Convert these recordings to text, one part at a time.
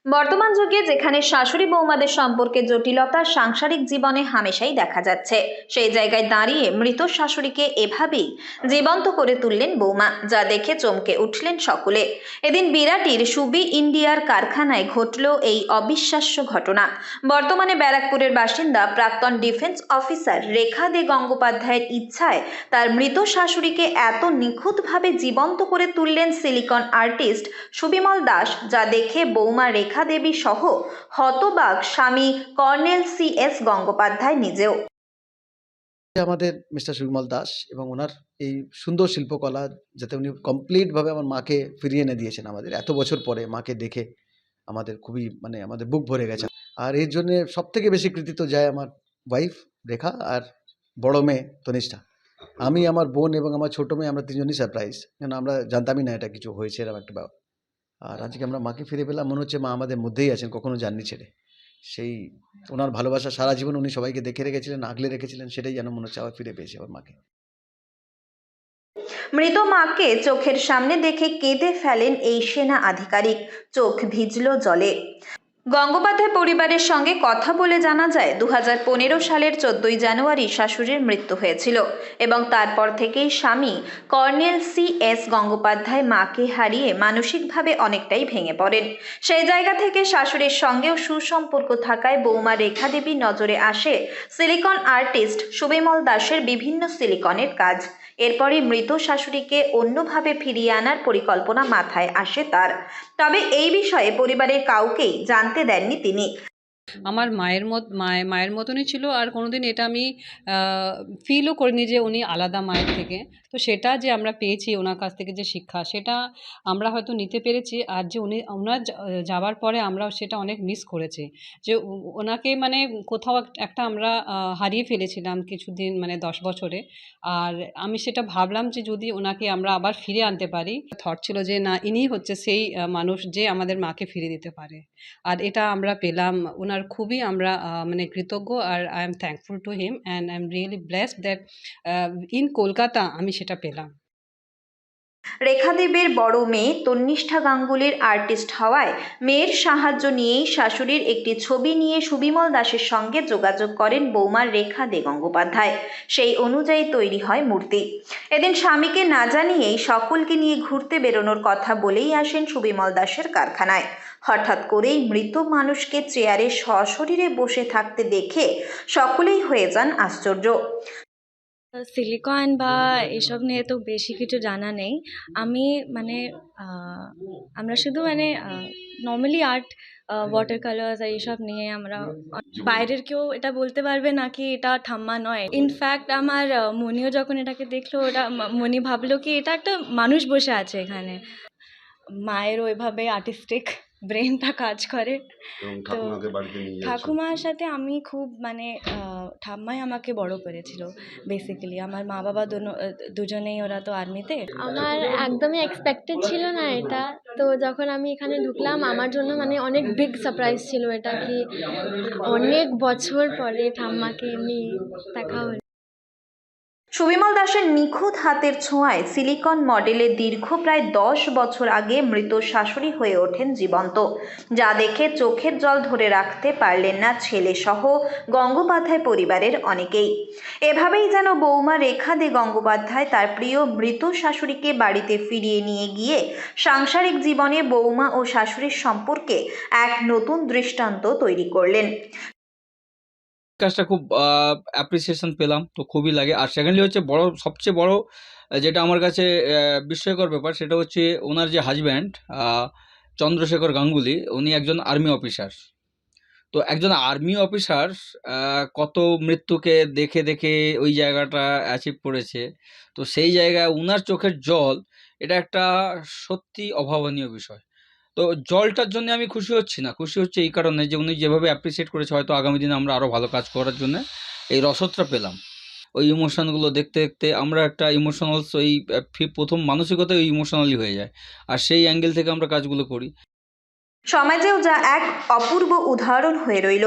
বর্তমান যুগে যেখানে শাশুড়ি বৌমাদের সম্পর্কে জটিলতা সাংসারিক জীবনে হামেশাই দেখা যাচ্ছে, সেই জায়গায় দাঁড়িয়ে মৃত শাশুড়িকে এভাবেই জীবন্ত করে তুললেন বৌমা, যা দেখে চমকে উঠলেন সকলে। এদিন বিরাটির সুবি ইন্ডিয়ার কারখানায় ঘটল এই অবিশ্বাস্য ঘটনা। বর্তমানে ব্যারাকপুরের বাসিন্দা প্রাক্তন ডিফেন্স অফিসার রেখা দে গঙ্গোপাধ্যায়ের ইচ্ছায় তার মৃত শাশুড়িকে এত নিখুঁতভাবে জীবন্ত করে তুললেন সিলিকন আর্টিস্ট সুবিমল দাস, যা দেখে বৌমা রেখা দেবী সহ হতবাক স্বামী কর্নেল CS গঙ্গোপাধ্যায় নিজেও। আমাদের মিস্টার সুবিমল দাস এবং ওনার এই সুন্দর শিল্পকলা, যাতে উনি কমপ্লিটভাবে আমার মাকে ফিরিয়ে এনে দিয়েছেন আমাদের এত বছর পরে। মাকে দেখে আমাদের খুবই আমাদের বুক ভরে গেছে। আর এর জন্য সবথেকে বেশি কৃতিত্ব যায় আমার ওয়াইফ রেখা আর বড় মেয়ে তনিষ্ঠা। আমি, আমার বোন এবং আমার ছোট মেয়ে, আমরা তিনজনই সারপ্রাইজ, কেন আমরা জানতামই না এটা কিছু হয়েছে এরকম একটা ব্যাপার। আর আজকে আমরা মাকে ফিরে পেলাম, মনে হচ্ছে মা আমাদের মধ্যেই আছেন, কখনো যাননি ছেড়ে। সেই ওনার ভালোবাসা সারা জীবন উনি সবাইকে দেখে রেখেছিলেন, আগলে রেখেছিলেন, সেটাই যেন মনে হচ্ছে আবার ফিরে পেয়েছে আমার মাকে। মৃত মাকে চোখের সামনে দেখে কেঁদে ফেলেন এই সেনা আধিকারিক, চোখ ভিজল জলে। গঙ্গোপাধ্যায় পরিবারের সঙ্গে কথা বলে জানা যায়, 2015 সালের 14ই জানুয়ারি শাশুড়ির মৃত্যু হয়েছিল এবং তারপর থেকেই স্বামী কর্নেল CS গঙ্গোপাধ্যায় মাকে হারিয়ে মানসিকভাবে অনেকটাই ভেঙে পড়েন। সেই জায়গা থেকে শাশুড়ির সঙ্গেও সুসম্পর্ক থাকায় বৌমা রেখা দেবীর নজরে আসে সিলিকন আর্টিস্ট সুবিমল দাসের বিভিন্ন সিলিকনের কাজ। এরপরই মৃত শাশুড়িকে অন্যভাবে ফিরিয়ে আনার পরিকল্পনা মাথায় আসে তার। তবে এই বিষয়ে পরিবারের কাউকেই জানতে দেননি তিনি। আমার মায়ের মতনই ছিল, আর কোনোদিন এটা আমি ফিলও করিনি যে উনি আলাদা মায়ের থেকে। তো সেটা যে আমরা পেয়েছি ওনার কাছ থেকে যে শিক্ষা, সেটা আমরা হয়তো নিতে পেরেছি। আর যে ওনার যাওয়ার পরে আমরা সেটা অনেক মিস করেছি, যে ওনাকে কোথাও একটা আমরা হারিয়ে ফেলেছিলাম কিছুদিন, 10 বছরে। আর আমি সেটা ভাবলাম যে যদি ওনাকে আমরা আবার ফিরে আনতে পারি, থট ছিল যে না, ইনিই হচ্ছে সেই মানুষ যে আমাদের মাকে ফিরে দিতে পারে। আর এটা আমরা পেলাম। ওনার খুবই আমরা কৃতজ্ঞ, আর I am thankful to him and I am really blessed that in Kolkata আমি সেটা পেলাম। রেখা দেবীর বড় মেয়ে তন্নিষ্ঠা গাঙ্গুলির আর্টিস্ট হওয়ায় মেয়ের সাহায্য নিয়েই শাশুড়ির একটি ছবি নিয়ে সুবিমল দাসের সঙ্গে যোগাযোগ করেন বৌমা রেখা দে গঙ্গোপাধ্যায়। সেই অনুযায়ী তৈরি হয় মূর্তি। এদিন স্বামীকে না জানিয়েই সকলকে নিয়ে ঘুরতে বেরোনোর কথা বলেই আসেন সুবিমল দাসের কারখানায়। হঠাৎ করেই মৃত মানুষকে চেয়ারে সশরীরে বসে থাকতে দেখে সকলেই হয়ে যান আশ্চর্য। সিলিকন বা এসব নিয়ে তো বেশি কিছু জানা নেই। আমি আমরা শুধু নর্মালি আর্ট, ওয়াটার কালার্স এইসব নিয়ে আমরা, বাইরের কেউ এটা বলতে পারবে না কি এটা ঠাম্মা নয়। ইনফ্যাক্ট আমার মনিও যখন এটাকে দেখলো, ওটা মনি ভাবলো কি এটা একটা মানুষ বসে আছে এখানে। মায়ের ওইভাবে আর্টিস্টিক ব্রেনটা কাজ করে। তো ঠাকুমার সাথে আমি খুব ঠাম্মাই আমাকে বড় করেছিল বেসিক্যালি। আমার মা বাবা দুজনেই, ওরা তো আর্মিতে। আমার একদমই এক্সপেক্টেড ছিল না এটা। তো যখন আমি এখানে ঢুকলাম, আমার জন্য অনেক বিগ সারপ্রাইজ ছিল এটা, কি অনেক বছর পরে ঠাম্মাকে এমনি দেখা হলো। সুবিমল দাসের নিখুঁত হাতের ছোঁয়ায় সিলিকন মডেলের দীর্ঘ প্রায় 10 বছর আগে মৃত শাশুড়ি হয়ে ওঠেন জীবন্ত, যা দেখে চোখের জল ধরে রাখতে পারলেন না ছেলে সহ গঙ্গোপাধ্যায় পরিবারের অনেকেই। এভাবেই যেন বৌমা রেখা দে গঙ্গোপাধ্যায় তার প্রিয় মৃত শাশুড়িকে বাড়িতে ফিরিয়ে নিয়ে গিয়ে সাংসারিক জীবনে বৌমা ও শাশুড়ির সম্পর্কে এক নতুন দৃষ্টান্ত তৈরি করলেন। কাজটা খুব অ্যাপ্রিসিয়েশন পেলাম, তো খুবই লাগে। আর সেকেন্ডলি হচ্ছে সবচেয়ে বড় যেটা আমার কাছে বিস্ময়কর ব্যাপার, সেটা হচ্ছে ওনার যে হাজব্যান্ড চন্দ্রশেখর গাঙ্গুলি, উনি একজন আর্মি অফিসার। তো একজন আর্মি অফিসার কত মৃত্যুকে দেখে দেখে ওই জায়গাটা অ্যাচিভ করেছে। তো সেই জায়গায় উনার চোখের জল, এটা একটা সত্যি অভাবনীয় বিষয়। তো জলটার জন্য আমি খুশি হচ্ছি না, খুশি হচ্ছে এই কারণে যে উনি যেভাবে অ্যাপ্রিসিয়েট করেছে, হয়তো আগামী দিনে আমরা আরও ভালো কাজ করার জন্য এই রসদটা পেলাম। ওই ইমোশনগুলো দেখতে দেখতে আমরা একটা ইমোশনাল, ওই প্রথম মানসিকতায় ওই ইমোশনালি হয়ে যায়, আর সেই অ্যাঙ্গেল থেকে আমরা কাজগুলো করি। সমাজেও যা এক অপূর্ব উদাহরণ হয়ে রইল।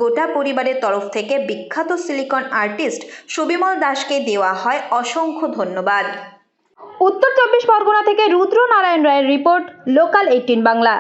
গোটা পরিবারের তরফ থেকে বিখ্যাত সিলিকন আর্টিস্ট সুবিমল দাসকে দেওয়া হয় অসংখ্য ধন্যবাদ। উত্তর 24 পরগনা থেকে রুদ্র নারায়ণ রায়ের রিপোর্ট, লোকাল 18 বাংলা।